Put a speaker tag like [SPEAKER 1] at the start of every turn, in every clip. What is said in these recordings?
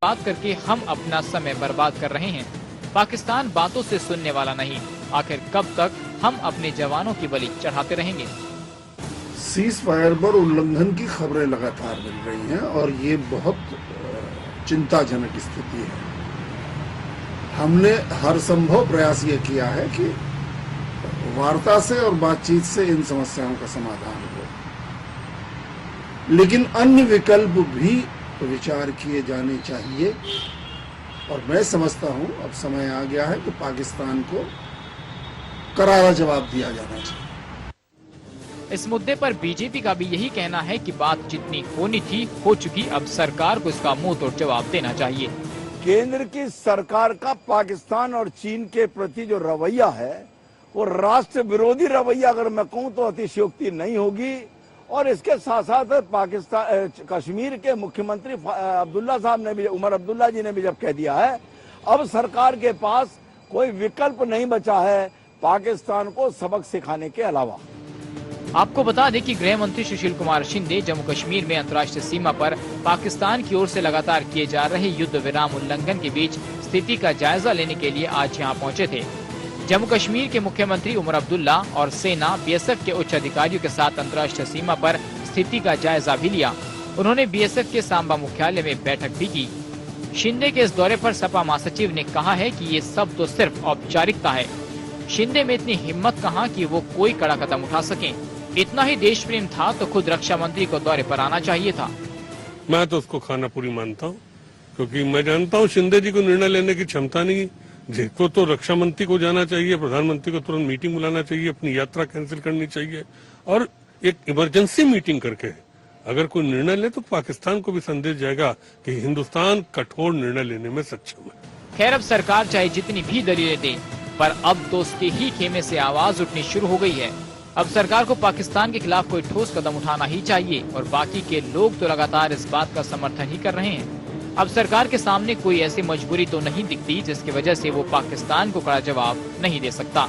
[SPEAKER 1] बात करके हम अपना समय बर्बाद कर रहे हैं। पाकिस्तान बातों से सुनने वाला नहीं। आखिर कब तक हम अपने जवानों की बलि चढ़ाते रहेंगे?
[SPEAKER 2] सीज फायर पर उल्लंघन की खबरें लगातार मिल रही हैं और ये बहुत चिंताजनक स्थिति है। हमने हर संभव प्रयास ये किया है कि वार्ता से और बातचीत से इन समस्याओं का समाधान हो, लेकिन अन्य विकल्प भी विचार किए जाने चाहिए। और मैं समझता हूं अब समय आ गया है कि पाकिस्तान को करारा जवाब दिया जाना चाहिए।
[SPEAKER 1] इस मुद्दे पर बीजेपी का भी यही कहना है कि बात जितनी होनी थी हो चुकी, अब सरकार को इसका मुंह तोड़ जवाब देना चाहिए।
[SPEAKER 3] केंद्र की सरकार का पाकिस्तान और चीन के प्रति जो रवैया है वो राष्ट्र विरोधी रवैया, अगर मैं कहूं तो अतिशयोक्ति नहीं होगी। और इसके साथ साथ पाकिस्तान कश्मीर के मुख्यमंत्री अब्दुल्ला साहब ने भी, उमर अब्दुल्ला जी ने भी जब कह दिया है, अब सरकार के पास कोई विकल्प नहीं बचा है पाकिस्तान को सबक सिखाने के अलावा।
[SPEAKER 1] आपको बता दें कि गृह मंत्री सुशील कुमार शिंदे जम्मू कश्मीर में अंतर्राष्ट्रीय सीमा पर पाकिस्तान की ओर से लगातार किए जा रहे युद्ध विराम उल्लंघन के बीच स्थिति का जायजा लेने के लिए आज यहां पहुंचे थे। जम्मू कश्मीर के मुख्यमंत्री उमर अब्दुल्ला और सेना बीएसएफ के उच्च अधिकारियों के साथ अंतर्राष्ट्रीय सीमा पर स्थिति का जायजा भी लिया। उन्होंने बीएसएफ के सांबा मुख्यालय में बैठक भी की। शिंदे के इस दौरे पर सपा महासचिव ने कहा है कि ये सब तो सिर्फ औपचारिकता है। शिंदे में इतनी हिम्मत कहाँ कि वो कोई कड़ा कदम उठा सकें। इतना ही देश प्रेम था तो खुद रक्षा मंत्री को दौरे पर आना चाहिए था।
[SPEAKER 4] मैं तो उसको खाना पूरी मानता हूँ, क्योंकि मैं जानता हूँ शिंदे जी को निर्णय लेने की क्षमता नहीं। जिसको तो रक्षा मंत्री को जाना चाहिए, प्रधानमंत्री को तुरंत मीटिंग बुलाना चाहिए, अपनी यात्रा कैंसिल करनी चाहिए और एक इमरजेंसी मीटिंग करके अगर कोई निर्णय ले तो पाकिस्तान को भी संदेश जाएगा कि हिंदुस्तान कठोर निर्णय लेने में सक्षम है।
[SPEAKER 1] खैर, अब सरकार चाहे जितनी भी दलीलें दे, पर अब तो उसके ही खेमे से आवाज उठनी शुरू हो गई है। अब सरकार को पाकिस्तान के खिलाफ कोई ठोस कदम उठाना ही चाहिए और बाकी के लोग तो लगातार इस बात का समर्थन ही कर रहे हैं। अब सरकार के सामने कोई ऐसी मजबूरी तो नहीं दिखती जिसकी वजह से वो पाकिस्तान को कड़ा जवाब नहीं दे सकता।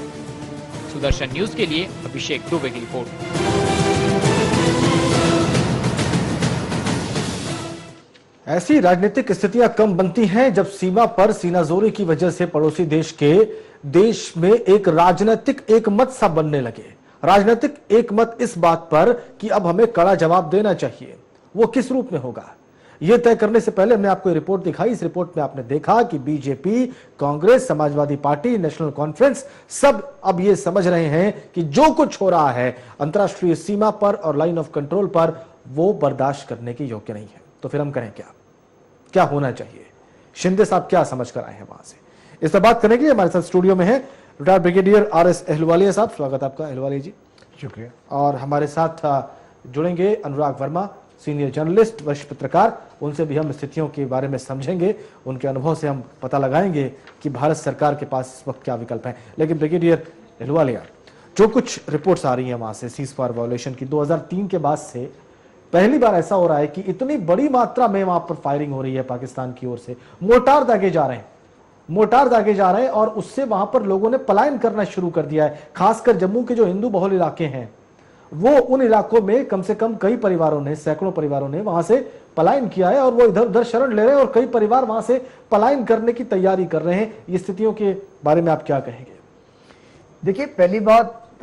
[SPEAKER 1] सुदर्शन न्यूज के लिए अभिषेक दुबे की रिपोर्ट।
[SPEAKER 5] ऐसी राजनीतिक स्थितियां कम बनती हैं जब सीमा पर सीनाजोरी की वजह से पड़ोसी देश में एक राजनीतिक एकमत सा बनने लगे। राजनीतिक एकमत इस बात पर कि अब हमें कड़ा जवाब देना चाहिए। वो किस रूप में होगा, यह तय करने से पहले हमने आपको रिपोर्ट दिखाई। इस रिपोर्ट में आपने देखा कि BJP, Congress, Samajwadi party, national conference सब अब यह समझ रहे हैं कि जो कुछ हो रहा है अंतर्राष्ट्रीय सीमा पर और लाइन ऑफ कंट्रोल पर, वो बर्दाश्त करने के योग्य नहीं है। तो फिर हम करें क्या होना चाहिए? शिंदे साहब क्या समझ कर आए हैं वहां से, इस पर बात करने के लिए हमारे साथ स्टूडियो में है रिटायर्ड ब्रिगेडियर आर.एस. अहलुवालिया साहब। स्वागत है आपका अहलुवालिया जी।
[SPEAKER 6] शुक्रिया।
[SPEAKER 5] और हमारे साथ जुड़ेंगे अनुराग वर्मा, सीनियर जर्नलिस्ट, वरिष्ठ पत्रकार। उनसे भी हम स्थितियों के बारे में समझेंगे, उनके अनुभव से हम पता लगाएंगे कि भारत सरकार के पास इस वक्त क्या विकल्प हैं। लेकिन ब्रिगेडियर अहलुवालिया, जो कुछ रिपोर्ट्स आ रही हैं वहां से सीज फायर वायोलेशन की, 2003 के बाद से पहली बार ऐसा हो रहा है कि इतनी बड़ी मात्रा में वहां पर फायरिंग हो रही है पाकिस्तान की ओर से। मोर्टार दागे जा रहे हैं और उससे वहां पर लोगों ने पलायन करना शुरू कर दिया है। खासकर जम्मू के जो हिंदू बहुल इलाके हैं, वो उन इलाकों में कम से कम कई परिवारों ने, सैकड़ों परिवारों ने वहां से पलायन किया है और वो इधर उधर शरण ले रहे हैं और कई परिवार वहां से पलायन करने की तैयारी कर रहे हैं। ये स्थितियों के बारे में आप क्या कहेंगे?
[SPEAKER 6] देखिए, पहली बात,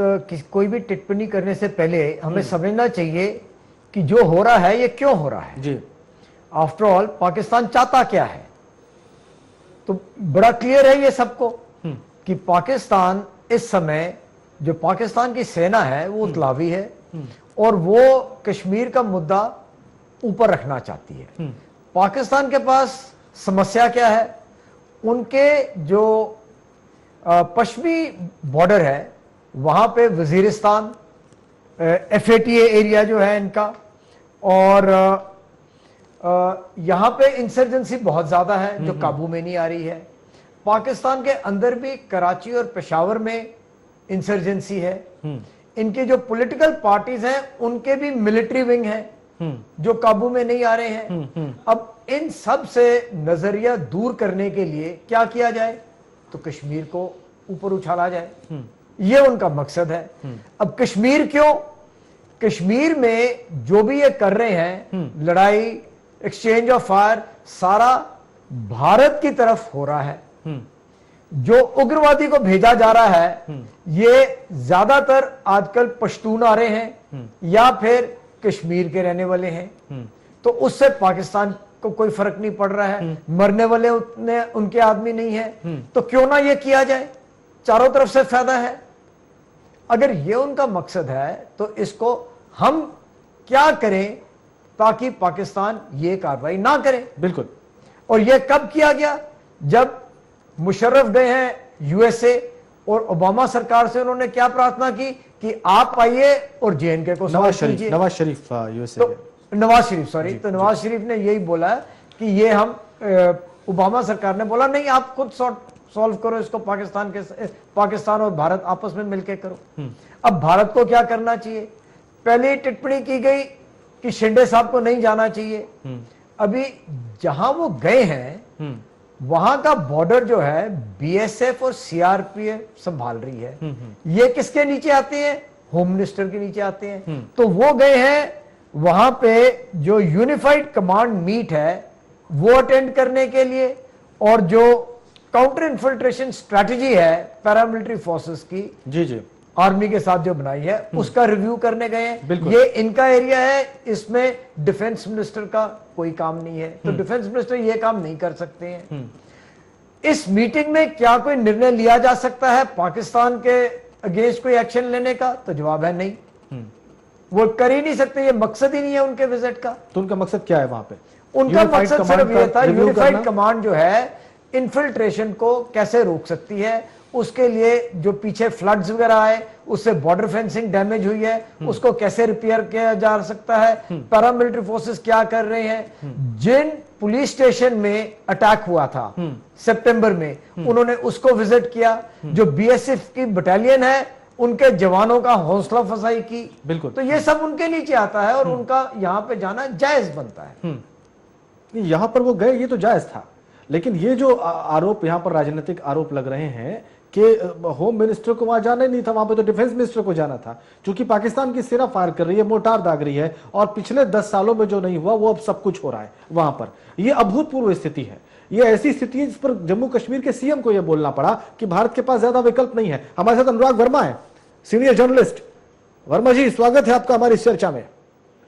[SPEAKER 6] कोई भी टिप्पणी करने से पहले हमें समझना चाहिए कि जो हो रहा है ये क्यों हो रहा है
[SPEAKER 5] जी।
[SPEAKER 6] आफ्टर ऑल पाकिस्तान चाहता क्या है, तो बड़ा क्लियर है ये सबको कि पाकिस्तान इस समय, जो पाकिस्तान की सेना है वो उतलावी है और वो कश्मीर का मुद्दा ऊपर रखना चाहती है। पाकिस्तान के पास समस्या क्या है, उनके जो पश्चिमी बॉर्डर है वहां पे वजीरिस्तान, FATA एरिया जो है इनका, और यहां पे इंसर्जेंसी बहुत ज्यादा है जो काबू में नहीं आ रही है। पाकिस्तान के अंदर भी कराची और पेशावर में इंसर्जेंसी है। इनके जो पॉलिटिकल पार्टीज हैं उनके भी मिलिट्री विंग हैं जो काबू में नहीं आ रहे हैं। अब इन सब से नजरिया दूर करने के लिए क्या किया जाए, तो कश्मीर को ऊपर उछाला जाए, ये उनका मकसद है। अब कश्मीर क्यों? कश्मीर में जो भी ये कर रहे हैं, लड़ाई, एक्सचेंज ऑफ फायर, सारा भारत की तरफ हो रहा है। जो उग्रवादी को भेजा जा रहा है ये ज्यादातर आजकल पश्तून आ रहे हैं या फिर कश्मीर के रहने वाले हैं, तो उससे पाकिस्तान को कोई फर्क नहीं पड़ रहा है, मरने वाले उनके आदमी नहीं है, तो क्यों ना ये किया जाए, चारों तरफ से फायदा है। अगर ये उनका मकसद है तो इसको हम क्या करें ताकि पाकिस्तान ये कार्रवाई ना करे।
[SPEAKER 5] बिल्कुल।
[SPEAKER 6] और ये कब किया गया? जब मुशर्रफ गए हैं यूएसए और ओबामा सरकार से उन्होंने क्या प्रार्थना की कि आप आइए और जेएनके को
[SPEAKER 5] नवाज शरीफ यूएसए,
[SPEAKER 6] तो नवाज शरीफ सॉरी, तो नवाज शरीफ ने यही बोला कि ये हम ओबामा सरकार ने बोला नहीं, आप खुद सॉल्व करो इसको, पाकिस्तान और भारत आपस में मिलकर करो। अब भारत को क्या करना चाहिए? पहले टिप्पणी की गई कि शिंदे साहब को नहीं जाना चाहिए। अभी जहां वो गए हैं वहां का बॉर्डर जो है बीएसएफ और सीआरपीएफ संभाल रही है। ये किसके नीचे आते हैं? होम मिनिस्टर के नीचे आते हैं। तो वो गए हैं वहां पे जो यूनिफाइड कमांड मीट है वो अटेंड करने के लिए, और जो काउंटर इन्फिल्ट्रेशन स्ट्रैटेजी है पैरामिलिट्री फोर्सेस की जी आर्मी के साथ जो बनाई है उसका रिव्यू करने गए हैं। ये इनका एरिया है, इसमें डिफेंस मिनिस्टर का कोई काम नहीं है, तो डिफेंस मिनिस्टर ये काम नहीं कर सकते हैं। इस मीटिंग में क्या कोई निर्णय लिया जा सकता है पाकिस्तान के अगेंस्ट कोई एक्शन लेने का? तो जवाब है नहीं, वो कर ही नहीं सकते, ये मकसद ही नहीं है उनके विजिट का।
[SPEAKER 5] तो उनका मकसद क्या है वहां पे?
[SPEAKER 6] उनका मकसद सिर्फ ये था यूनिफाइड कमांड जो है इन्फिल्ट्रेशन को कैसे रोक सकती है, उसके लिए जो पीछे फ्लड्स वगैरह आए उससे बॉर्डर फेंसिंग डैमेज हुई है उसको कैसे रिपेयर किया जा सकता है, पैरामिलिट्री फोर्सेस क्या कर रहे हैं। जिन पुलिस स्टेशन में अटैक हुआ था सितंबर में उन्होंने उसको विजिट किया, जो बीएसएफ की बटालियन है उनके जवानों का हौसला अफजाई की।
[SPEAKER 5] बिल्कुल।
[SPEAKER 6] तो ये सब उनके नीचे आता है और उनका यहां पे जाना जायज बनता है।
[SPEAKER 5] यहां पर वो गए ये तो जायज था, लेकिन ये जो आरोप यहां पर राजनीतिक आरोप लग रहे हैं कि होम मिनिस्टर को वहां जाना ही नहीं था, वहां पे तो डिफेंस मिनिस्टर को जाना था, क्योंकि पाकिस्तान की सेना फायर कर रही है, मोर्टार दाग रही है, और पिछले 10 सालों में जो नहीं हुआ वो अब सब कुछ हो रहा है वहां पर। ये अभूतपूर्व स्थिति है, ये ऐसी स्थिति है जिस पर जम्मू कश्मीर के सीएम को यह बोलना पड़ा कि भारत के पास ज्यादा विकल्प नहीं है। हमारे साथ अनुराग वर्मा है, सीनियर जर्नलिस्ट। वर्मा जी, स्वागत है आपका हमारी इस चर्चा में।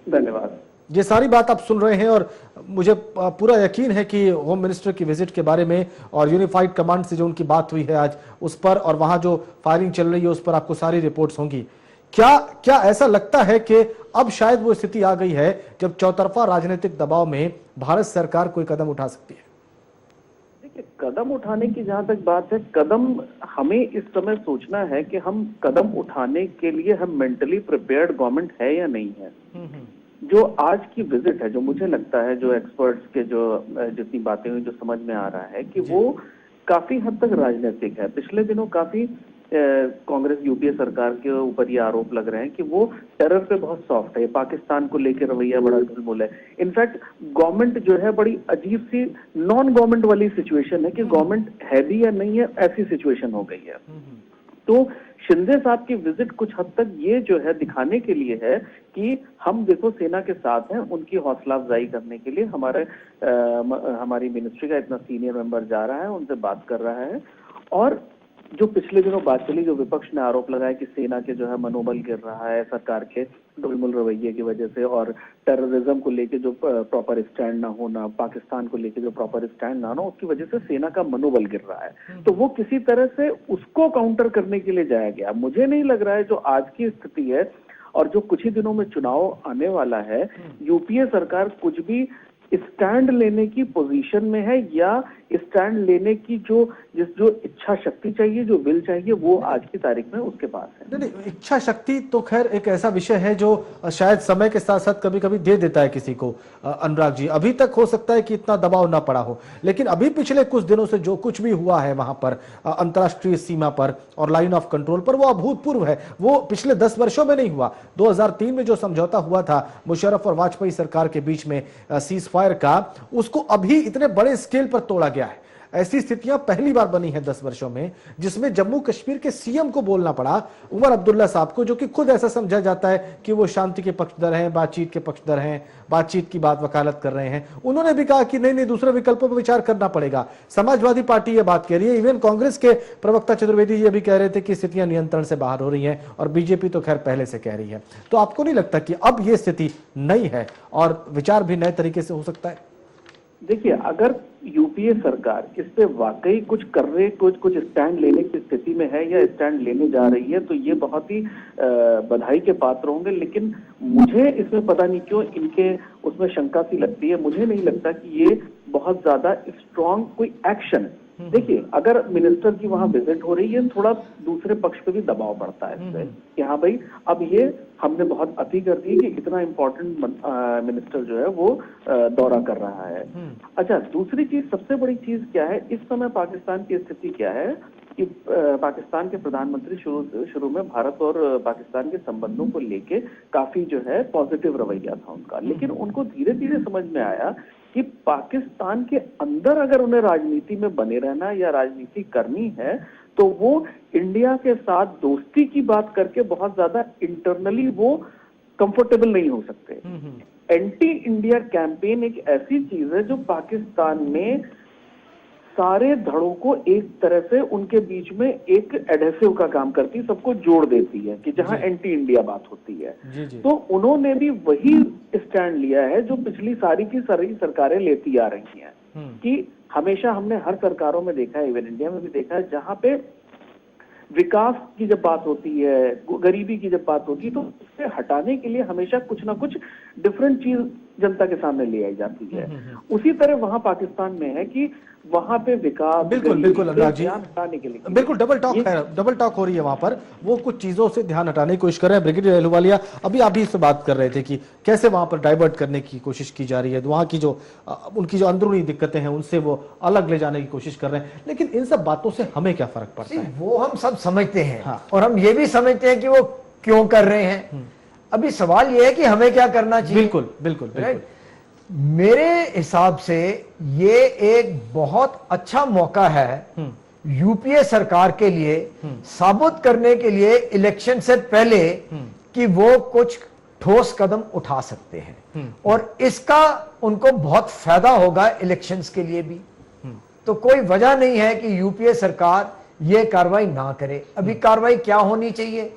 [SPEAKER 7] धन्यवाद।
[SPEAKER 5] ये सारी बात आप सुन रहे हैं और मुझे पूरा यकीन है कि होम मिनिस्टर की विजिट के बारे में और यूनिफाइड कमांड से जो उनकी बात हुई है आज उस पर, और वहां जो फायरिंग चल रही है उस पर आपको सारी रिपोर्ट्स होंगी। क्या ऐसा लगता है कि अब शायद वो स्थिति आ गई है जब चौतरफा राजनीतिक दबाव में भारत सरकार कोई कदम उठा सकती है?
[SPEAKER 7] देखिए, कदम उठाने की जहां तक बात है, कदम हमें इस समय सोचना है कि हम कदम उठाने के लिए हम मेंटली प्रिपेयर्ड गवर्नमेंट है या नहीं है। जो आज की विजिट है, जो मुझे लगता है, जो एक्सपर्ट्स के जो जितनी बातें हुई, जो समझ में आ रहा है कि वो काफी हद तक राजनीतिक है। पिछले दिनों काफी कांग्रेस यूपीए सरकार के ऊपर ये आरोप लग रहे हैं कि वो टेरर पे बहुत सॉफ्ट है, पाकिस्तान को लेकर रवैया बड़ा ढुलमुल है। इनफैक्ट गवर्नमेंट जो है बड़ी अजीब सी नॉन गवर्नमेंट वाली सिचुएशन है कि गवर्नमेंट है भी या नहीं है, ऐसी सिचुएशन हो गई है। तो शिंदे साहब की विजिट कुछ हद तक ये जो है दिखाने के लिए है कि हम देखो सेना के साथ हैं, उनकी हौसला अफजाई करने के लिए हमारी मिनिस्ट्री का इतना सीनियर मेंबर जा रहा है, उनसे बात कर रहा है। और जो पिछले दिनों बात चली, जो विपक्ष ने आरोप लगाया कि सेना के जो है मनोबल गिर रहा है सरकार के ढुलमुल रवैये की वजह से, और टेररिज्म को लेके जो प्रॉपर स्टैंड ना होना, पाकिस्तान को लेके जो प्रॉपर स्टैंड ना होना, उसकी वजह से सेना का मनोबल गिर रहा है। तो वो किसी तरह से उसको काउंटर करने के लिए जाया गया। मुझे नहीं लग रहा है जो आज की स्थिति है और जो कुछ ही दिनों में चुनाव आने वाला है, यूपीए सरकार कुछ भी स्टैंड लेने की पोजीशन में है, या स्टैंड लेने की जो इच्छा शक्ति चाहिए, जो विल चाहिए, वो आज की तारीख में उसके पास है।
[SPEAKER 5] नहीं, इच्छा शक्ति तो खैर एक ऐसा विषय है जो शायद समय के साथ साथ कभी कभी दे देता है किसी को। अनुराग जी, अभी तक हो सकता है कि इतना दबाव ना पड़ा हो, लेकिन अभी पिछले कुछ दिनों से जो कुछ भी हुआ है वहां पर अंतर्राष्ट्रीय सीमा पर और लाइन ऑफ कंट्रोल पर, वो अभूतपूर्व है। वो पिछले 10 वर्षों में नहीं हुआ। 2003 में जो समझौता हुआ था मुशर्रफ और वाजपेयी सरकार के बीच में सीज फायर का, उसको अभी इतने बड़े स्केल पर तोड़ा गया है। ऐसी स्थितियां पहली बार बनी है 10 वर्षों में, जिसमें जम्मू कश्मीर के सीएम को बोलना पड़ा, उमर अब्दुल्ला साहब को, जो कि खुद ऐसा समझा जाता है कि वो शांति के पक्षधर हैं, बातचीत के पक्षधर हैं, बातचीत की बात वकालत कर रहे हैं। उन्होंने भी कहा कि नहीं, दूसरे विकल्पों पर विचार करना पड़ेगा। समाजवादी पार्टी ये बात कह रही है, इवन कांग्रेस के प्रवक्ता चतुर्वेदी ये भी कह रहे थे कि स्थितियां नियंत्रण से बाहर हो रही हैं, और बीजेपी तो खैर पहले से कह रही है। तो आपको नहीं लगता कि अब ये स्थिति नई है और विचार भी नए तरीके से हो सकता है?
[SPEAKER 7] देखिए, अगर यूपीए सरकार इस पे वाकई कुछ कर रहे, कुछ स्टैंड लेने की स्थिति में है या स्टैंड लेने जा रही है, तो ये बहुत ही बधाई के पात्र होंगे। लेकिन मुझे इसमें पता नहीं क्यों इनके उसमें शंका सी लगती है। मुझे नहीं लगता कि ये बहुत ज्यादा स्ट्रांग कोई एक्शन। देखिए, अगर मिनिस्टर की वहां विजिट हो रही है, थोड़ा दूसरे पक्ष पे भी दबाव बढ़ता है इससे कि हाँ भाई, अब ये हमने बहुत अति कर दी कि इतना इम्पोर्टेंट मिनिस्टर जो है वो दौरा कर रहा है। अच्छा, दूसरी चीज, सबसे बड़ी चीज क्या है इस समय पाकिस्तान की स्थिति क्या है कि पाकिस्तान के प्रधानमंत्री शुरू में भारत और पाकिस्तान के संबंधों को लेके काफी जो है पॉजिटिव रवैया था उनका, लेकिन उनको धीरे धीरे समझ में आया कि पाकिस्तान के अंदर अगर उन्हें राजनीति में बने रहना या राजनीति करनी है, तो वो इंडिया के साथ दोस्ती की बात करके बहुत ज्यादा इंटरनली वो कंफर्टेबल नहीं हो सकते। एंटी इंडिया कैंपेन एक ऐसी चीज है जो पाकिस्तान में सारे धड़ों को एक तरह से उनके बीच में एक एडहेसिव का काम करती है, सबको जोड़ देती है कि जहां एंटी इंडिया बात होती है। तो उन्होंने भी वही स्टैंड लिया है जो पिछली सारी की सारी सरकारें लेती आ रही हैं कि हमेशा हमने हर सरकारों में देखा है, इवन इंडिया में भी देखा है, जहां पे विकास की जब बात होती है, गरीबी की जब बात होती है, तो उससे हटाने के लिए हमेशा कुछ ना कुछ डिफरेंट चीज जनता के सामने ले आई जाती है। उसी तरह वहां पाकिस्तान में है कि वहां पे विकास,
[SPEAKER 5] बिल्कुल अनुराग जी,
[SPEAKER 7] हटाने के लिए
[SPEAKER 5] बिल्कुल डबल टॉक हो रही है वहां पर। वो कुछ चीजों से ध्यान हटाने की कोशिश कर रहे हैं। ब्रिगेडियर अहलूवालिया, अभी आप भी इससे बात कर रहे थे कि कैसे वहां पर डाइवर्ट करने की कोशिश की जा रही है, वहां की जो उनकी जो अंदरूनी दिक्कतें हैं उनसे वो अलग ले जाने की कोशिश कर रहे हैं। लेकिन इन सब बातों से हमें क्या फर्क पड़ता है?
[SPEAKER 6] वो हम सब समझते हैं और हम ये भी समझते हैं कि वो क्यों कर रहे हैं। अभी सवाल ये है कि हमें क्या करना चाहिए।
[SPEAKER 5] बिल्कुल।
[SPEAKER 6] मेरे हिसाब से ये एक बहुत अच्छा मौका है यूपीए सरकार के लिए साबित करने के लिए इलेक्शन से पहले कि वो कुछ ठोस कदम उठा सकते हैं और इसका उनको बहुत फायदा होगा इलेक्शंस के लिए भी। तो कोई वजह नहीं है कि यूपीए सरकार ये कार्रवाई ना करे। अभी कार्रवाई क्या होनी चाहिए?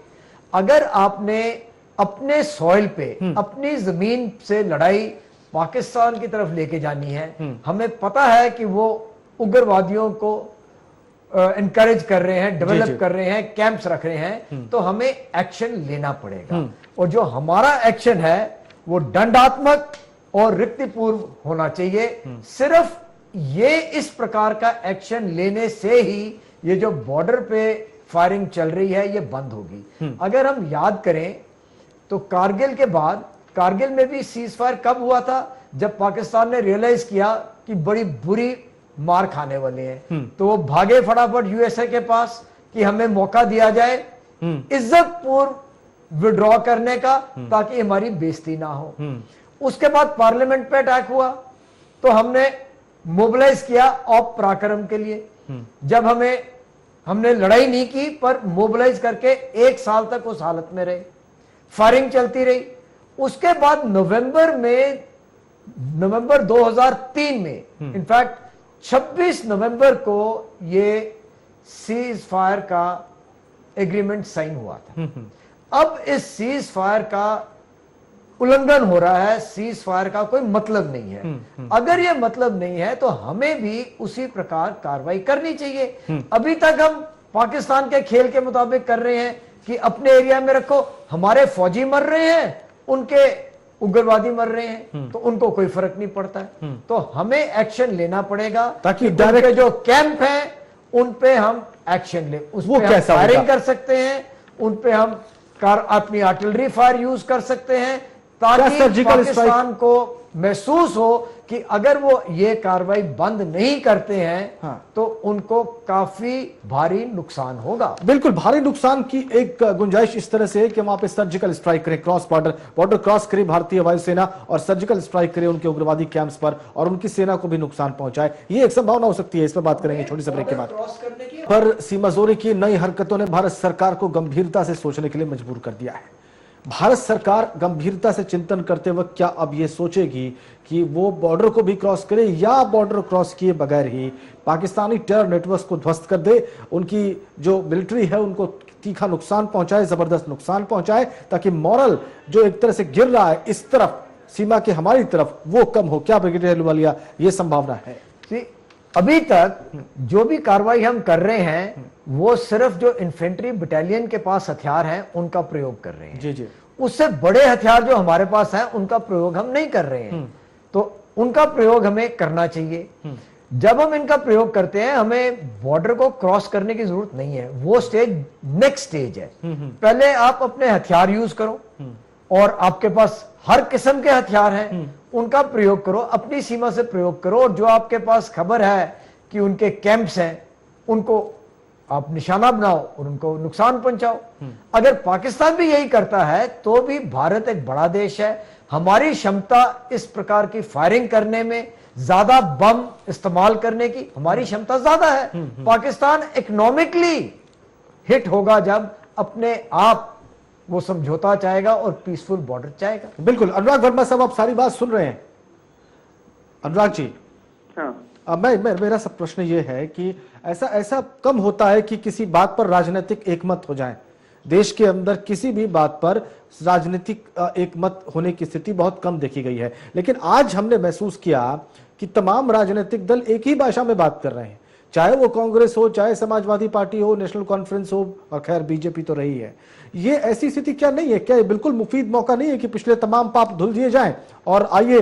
[SPEAKER 6] अगर आपने अपने सॉइल पे, अपनी जमीन से लड़ाई पाकिस्तान की तरफ लेके जानी है, हमें पता है कि वो उग्रवादियों को एनकरेज कर रहे हैं, डेवलप कर रहे हैं, कैंप्स रख रहे हैं, तो हमें एक्शन लेना पड़ेगा। और जो हमारा एक्शन है वो दंडात्मक और रिक्तिपूर्व होना चाहिए। सिर्फ ये इस प्रकार का एक्शन लेने से ही ये जो बॉर्डर पे फायरिंग चल रही है ये बंद होगी। अगर हम याद करें तो कारगिल के बाद, कारगिल में भी सीज फायर कब हुआ था? जब पाकिस्तान ने रियलाइज किया कि बड़ी बुरी मार खाने वाले हैं, तो वो भागे फटाफट यूएसए के पास कि हमें मौका दिया जाए इज्जत पूर्व विड्रॉ करने का, ताकि हमारी बेइज्जती ना हो। उसके बाद पार्लियामेंट पे अटैक हुआ तो हमने मोबिलाइज किया ऑप पराक्रम के लिए। जब हमने लड़ाई नहीं की पर मोबिलाइज करके 1 साल तक उस हालत में रहे, फायरिंग चलती रही। उसके बाद नवंबर 2003 में, इनफैक्ट 26 नवंबर को ये सीज फायर का एग्रीमेंट साइन हुआ था। अब इस सीज फायर का उल्लंघन हो रहा है, सीज फायर का कोई मतलब नहीं है। अगर ये मतलब नहीं है तो हमें भी उसी प्रकार कार्रवाई करनी चाहिए। अभी तक हम पाकिस्तान के खेल के मुताबिक कर रहे हैं कि अपने एरिया में रखो, हमारे फौजी मर रहे हैं, उनके उग्रवादी मर रहे हैं, तो उनको कोई फर्क नहीं पड़ता है। तो हमें एक्शन लेना पड़ेगा ताकि डायरेक्ट जो कैंप हैं उन पे हम एक्शन ले। उस पे हम फायरिंग कर सकते हैं, उन पे हम अपनी आर्टिलरी फायर यूज कर सकते हैं, ताकि पाकिस्तान को महसूस हो कि अगर वो ये कार्रवाई बंद नहीं करते हैं
[SPEAKER 5] हाँ।
[SPEAKER 6] तो उनको काफी भारी नुकसान होगा।
[SPEAKER 5] बिल्कुल, भारी नुकसान की एक गुंजाइश इस तरह से है कि वहां पे सर्जिकल स्ट्राइक करें, क्रॉस बॉर्डर क्रॉस करे भारतीय वायुसेना और सर्जिकल स्ट्राइक करे उनके उग्रवादी कैंप्स पर और उनकी सेना को भी नुकसान पहुंचाए। ये एक संभावना हो सकती है, इस पर बात करेंगे छोटी सी ब्रेक के बाद। पर सीमाजोरी की नई हरकतों ने भारत सरकार को गंभीरता से सोचने के लिए मजबूर कर दिया है। भारत सरकार गंभीरता से चिंतन करते वक्त क्या अब यह सोचेगी कि वो बॉर्डर को भी क्रॉस करे या बॉर्डर क्रॉस किए बगैर ही पाकिस्तानी टेरर नेटवर्क को ध्वस्त कर दे, उनकी जो मिलिट्री है उनको तीखा नुकसान पहुंचाए, जबरदस्त नुकसान पहुंचाए, ताकि मॉरल जो एक तरह से गिर रहा है इस तरफ सीमा के हमारी तरफ वो कम हो। क्या ब्रिगेडियर अहलूवालिया ये संभावना है?
[SPEAKER 6] अभी तक जो भी कार्रवाई हम कर रहे हैं वो सिर्फ जो इन्फेंट्री बटालियन के पास हथियार हैं उनका प्रयोग कर रहे हैं।
[SPEAKER 5] जी जी।
[SPEAKER 6] उससे बड़े हथियार जो हमारे पास हैं उनका प्रयोग हम नहीं कर रहे हैं। तो उनका प्रयोग हमें करना चाहिए। जब हम इनका प्रयोग करते हैं हमें बॉर्डर को क्रॉस करने की जरूरत नहीं है, वो स्टेज नेक्स्ट स्टेज है। पहले आप अपने हथियार यूज करो और आपके पास हर किस्म के हथियार हैं उनका प्रयोग करो, अपनी सीमा से प्रयोग करो, और जो आपके पास खबर है कि उनके कैंप्स हैं उनको आप निशाना बनाओ और उनको नुकसान पहुंचाओ। अगर पाकिस्तान भी यही करता है तो भी भारत एक बड़ा देश है, हमारी क्षमता इस प्रकार की फायरिंग करने में, ज्यादा बम इस्तेमाल करने की हमारी क्षमता ज्यादा है। पाकिस्तान इकोनॉमिकली हिट होगा जब अपने आप वो समझौता चाहेगा और पीसफुल बॉर्डर चाहेगा।
[SPEAKER 5] बिल्कुल। अनुराग वर्मा साहब, आप सारी बात सुन रहे हैं। अनुराग जी,
[SPEAKER 7] हाँ।
[SPEAKER 5] मेरा सब प्रश्न ये है कि ऐसा कम होता है कि किसी बात पर राजनीतिक एकमत हो जाए। देश के अंदर किसी भी बात पर राजनीतिक एकमत होने की स्थिति बहुत कम देखी गई है, लेकिन आज हमने महसूस किया कि तमाम राजनीतिक दल एक ही भाषा में बात कर रहे हैं, चाहे वो कांग्रेस हो, चाहे समाजवादी पार्टी हो, नेशनल कॉन्फ्रेंस हो, और खैर बीजेपी तो रही है। ये ऐसी स्थिति क्या नहीं है? क्या ये बिल्कुल मुफीद मौका नहीं है कि पिछले तमाम पाप धुल दिए जाएं और आइए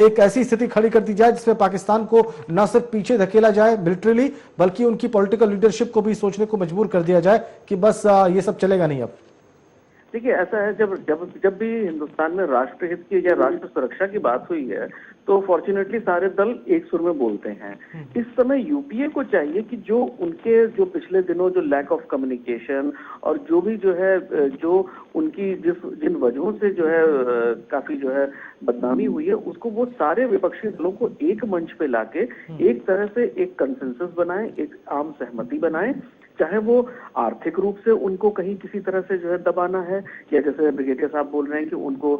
[SPEAKER 5] एक ऐसी स्थिति खड़ी कर दी जाए जिसमें पाकिस्तान को न सिर्फ पीछे धकेला जाए मिलिट्रीली, बल्कि उनकी पॉलिटिकल लीडरशिप को भी सोचने को मजबूर कर दिया जाए कि बस ये सब चलेगा नहीं। अब
[SPEAKER 7] देखिए, ऐसा है, जब भी हिंदुस्तान में राष्ट्र हित की या राष्ट्र सुरक्षा की बात हुई है तो फॉर्चुनेटली सारे दल एक सुर में बोलते हैं। इस समय यूपीए को चाहिए कि जो उनके जो पिछले दिनों जो लैक ऑफ कम्युनिकेशन और जो भी जो है जो उनकी जिन वजहों से जो है काफी जो है बदनामी हुई है, उसको वो सारे विपक्षी दलों को एक मंच पे लाके एक तरह से एक कंसेंसस बनाए, एक आम सहमति बनाए, चाहे वो आर्थिक रूप से उनको कहीं किसी तरह से जो है दबाना है, या जैसे ब्रिगेडियर साहब बोल रहे हैं कि उनको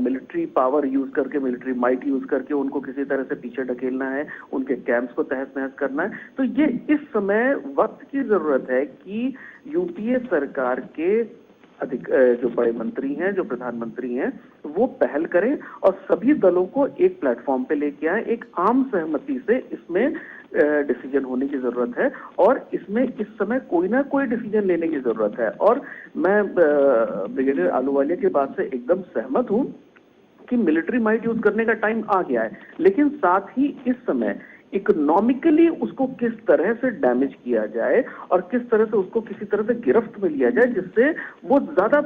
[SPEAKER 7] मिलिट्री पावर यूज करके, मिलिट्री माइट यूज करके उनको किसी तरह से पीछे ढकेलना है, उनके कैंप्स को तहस नहस करना है। तो ये इस समय वक्त की जरूरत है कि यूपीए सरकार के जो बड़े मंत्री हैं, जो प्रधानमंत्री हैं, वो पहल करें और सभी दलों को एक प्लेटफॉर्म पे लेके आए। एक आम सहमति से इसमें डिसीजन होने की जरूरत है और इसमें इस समय कोई ना कोई डिसीजन लेने की जरूरत है। और मैं ब्रिगेडियर अहलूवालिया की बात से एकदम सहमत हूं कि मिलिट्री माइट यूज करने का टाइम आ गया है, लेकिन साथ ही इस समय इकोनॉमिकली उसको किस तरह से डैमेज किया जाए और किस तरह से उसको किसी तरह से गिरफ्त में लिया जाए जिससे वो ज्यादा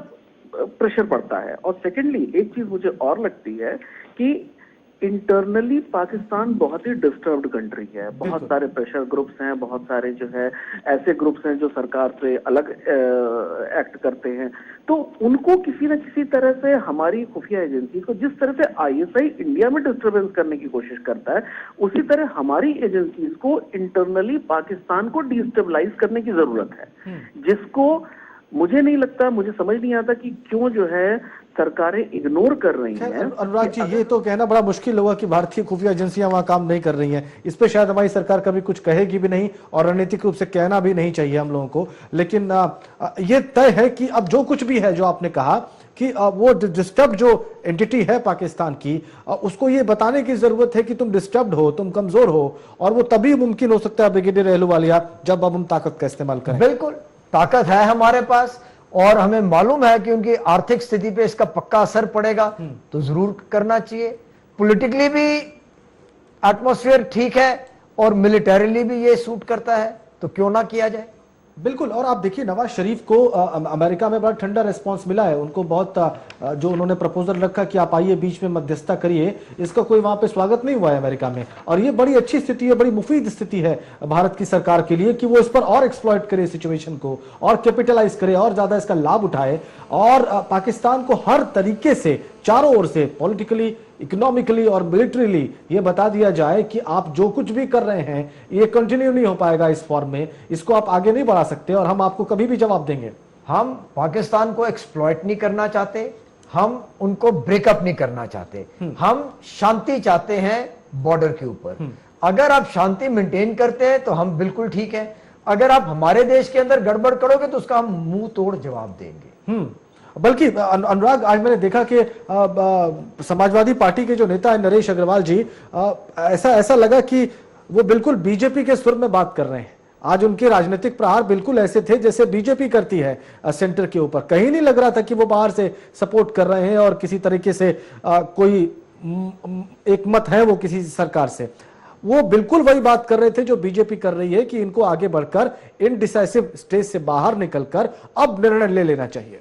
[SPEAKER 7] प्रेशर पड़ता है। और सेकेंडली एक चीज मुझे और लगती है कि इंटरनली पाकिस्तान बहुत ही डिस्टर्ब्ड कंट्री है। बहुत सारे प्रेशर ग्रुप्स हैं, बहुत सारे जो है ऐसे ग्रुप्स हैं जो सरकार से अलग एक्ट करते हैं। तो उनको किसी न किसी तरह से हमारी खुफिया एजेंसी को, जिस तरह से आईएसआई इंडिया में डिस्टर्बेंस करने की कोशिश करता है, उसी तरह हमारी एजेंसीज को इंटरनली पाकिस्तान को डिस्टेबलाइज करने की जरूरत है, जिसको मुझे नहीं लगता, मुझे समझ नहीं आता कि क्यों जो है सरकारें इग्नोर कर रही हैं।
[SPEAKER 5] अनुराग जी, ये तो कहना बड़ा मुश्किल होगा कि भारतीय खुफिया एजेंसियां वहां काम नहीं कर रही हैं। इस पे शायद हमारी सरकार कभी कुछ कहेगी भी नहीं और रणनीतिक रूप से कहना भी नहीं चाहिए हम लोगों को। लेकिन ये तय है कि अब जो कुछ भी है, जो आपने कहा कि वो डिस्टर्ब जो एंटिटी है पाकिस्तान की, उसको ये बताने की जरूरत है कि तुम डिस्टर्ब्ड हो, तुम कमजोर हो, और वो तभी मुमकिन हो सकता है ब्रिगेडियर अहलूवालिया जब अब हम ताकत का इस्तेमाल करें।
[SPEAKER 6] बिल्कुल, ताकत है हमारे पास और हमें मालूम है कि उनकी आर्थिक स्थिति पे इसका पक्का असर पड़ेगा, तो जरूर करना चाहिए। पॉलिटिकली भी एटमॉस्फेयर ठीक है और मिलिटरीली भी ये सूट करता है, तो क्यों ना किया जाए।
[SPEAKER 5] बिल्कुल। और आप देखिए नवाज शरीफ को अमेरिका में बड़ा ठंडा रिस्पांस मिला है। उनको बहुत जो उन्होंने प्रपोजल रखा कि आप आइए बीच में मध्यस्थता करिए, इसका कोई वहां पे स्वागत नहीं हुआ है अमेरिका में। और ये बड़ी अच्छी स्थिति है, बड़ी मुफीद स्थिति है भारत की सरकार के लिए कि वो इस पर और एक्सप्लॉइट करे सिचुएशन को, और कैपिटलाइज करे, और ज्यादा इसका लाभ उठाए, और पाकिस्तान को हर तरीके से चारों ओर से पॉलिटिकली, इकोनॉमिकली और मिलिट्रीली ये बता दिया जाए कि आप जो कुछ भी कर रहे हैं ये कंटिन्यू नहीं हो पाएगा इस फॉर्म में, इसको आप आगे नहीं बढ़ा सकते और हम आपको कभी भी जवाब देंगे।
[SPEAKER 6] हम पाकिस्तान को एक्सप्लॉइट नहीं करना चाहते, हम उनको ब्रेकअप नहीं करना चाहते, हम शांति चाहते हैं बॉर्डर के ऊपर। अगर आप शांति मेंटेन करते हैं तो हम बिल्कुल ठीक है, अगर आप हमारे देश के अंदर गड़बड़ करोगे तो उसका हम मुंह तोड़ जवाब देंगे।
[SPEAKER 5] बल्कि अनुराग, आज मैंने देखा कि समाजवादी पार्टी के जो नेता है नरेश अग्रवाल जी, ऐसा लगा कि वो बिल्कुल बीजेपी के सुर में बात कर रहे हैं। आज उनके राजनीतिक प्रहार बिल्कुल ऐसे थे जैसे बीजेपी करती है सेंटर के ऊपर। कहीं नहीं लग रहा था कि वो बाहर से सपोर्ट कर रहे हैं और किसी तरीके से कोई एक मत है वो किसी सरकार से। वो बिल्कुल वही बात कर रहे थे जो बीजेपी कर रही है कि इनको आगे बढ़कर इनडिसाइसिव स्टेज से बाहर निकलकर अब निर्णय ले लेना चाहिए।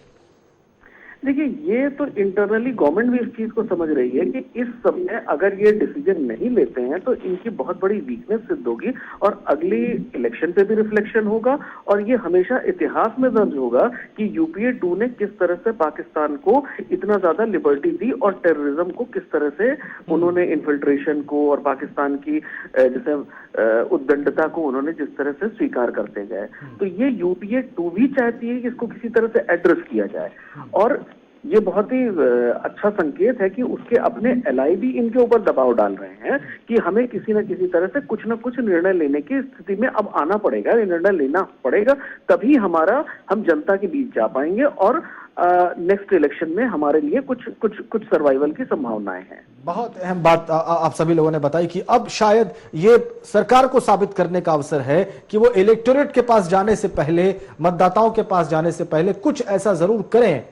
[SPEAKER 7] देखिए, ये तो इंटरनली गवर्नमेंट भी इस चीज को समझ रही है कि इस समय अगर ये डिसीजन नहीं लेते हैं तो इनकी बहुत बड़ी वीकनेस सिद्ध होगी और अगली इलेक्शन पे भी रिफ्लेक्शन होगा और ये हमेशा इतिहास में दर्ज होगा कि यूपीए 2 ने किस तरह से पाकिस्तान को इतना ज्यादा लिबर्टी दी और टेररिज्म को किस तरह से उन्होंने इन्फिल्ट्रेशन को और पाकिस्तान की जैसे उद्दंडता को उन्होंने जिस तरह से स्वीकार करते गए। तो ये यूपीए 2 भी चाहती है कि इसको किसी तरह से एड्रेस किया जाए और ये बहुत ही अच्छा संकेत है कि उसके अपने एलआई भी इनके ऊपर दबाव डाल रहे हैं कि हमें किसी न किसी तरह से कुछ न कुछ निर्णय लेने की स्थिति में अब आना पड़ेगा, निर्णय लेना पड़ेगा, तभी हम जनता के बीच जा पाएंगे और नेक्स्ट इलेक्शन में हमारे लिए कुछ सर्वाइवल की संभावनाएं हैं।
[SPEAKER 5] बहुत अहम बात आप सभी लोगों ने बताई कि अब शायद ये सरकार को साबित करने का अवसर है कि वो इलेक्टोरेट के पास जाने से पहले, मतदाताओं के पास जाने से पहले कुछ ऐसा जरूर करें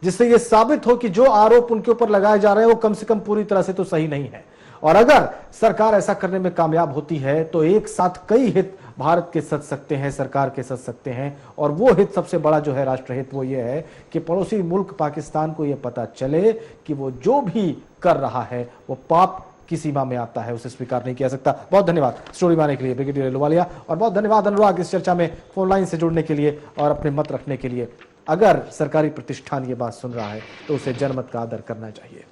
[SPEAKER 5] जिससे ये साबित हो कि जो आरोप उनके ऊपर लगाए जा रहे हैं वो कम से कम पूरी तरह से तो सही नहीं है। और अगर सरकार ऐसा करने में कामयाब होती है तो एक साथ कई हित भारत के सज सकते हैं, सरकार के सज सकते हैं। और वो हित सबसे बड़ा जो है राष्ट्रहित वो ये है कि पड़ोसी मुल्क पाकिस्तान को ये पता चले कि वो जो भी कर रहा है वो पाप की सीमा में आता है, उसे स्वीकार नहीं किया सकता। बहुत धन्यवाद स्टोरी बनाने के लिए ब्रिगेडियर अहलुवालिया, और बहुत धन्यवाद अनुराग इस चर्चा में फोन लाइन से जुड़ने के लिए और अपने मत रखने के लिए। अगर सरकारी प्रतिष्ठान ये बात सुन रहा है तो उसे जनमत का आदर करना चाहिए।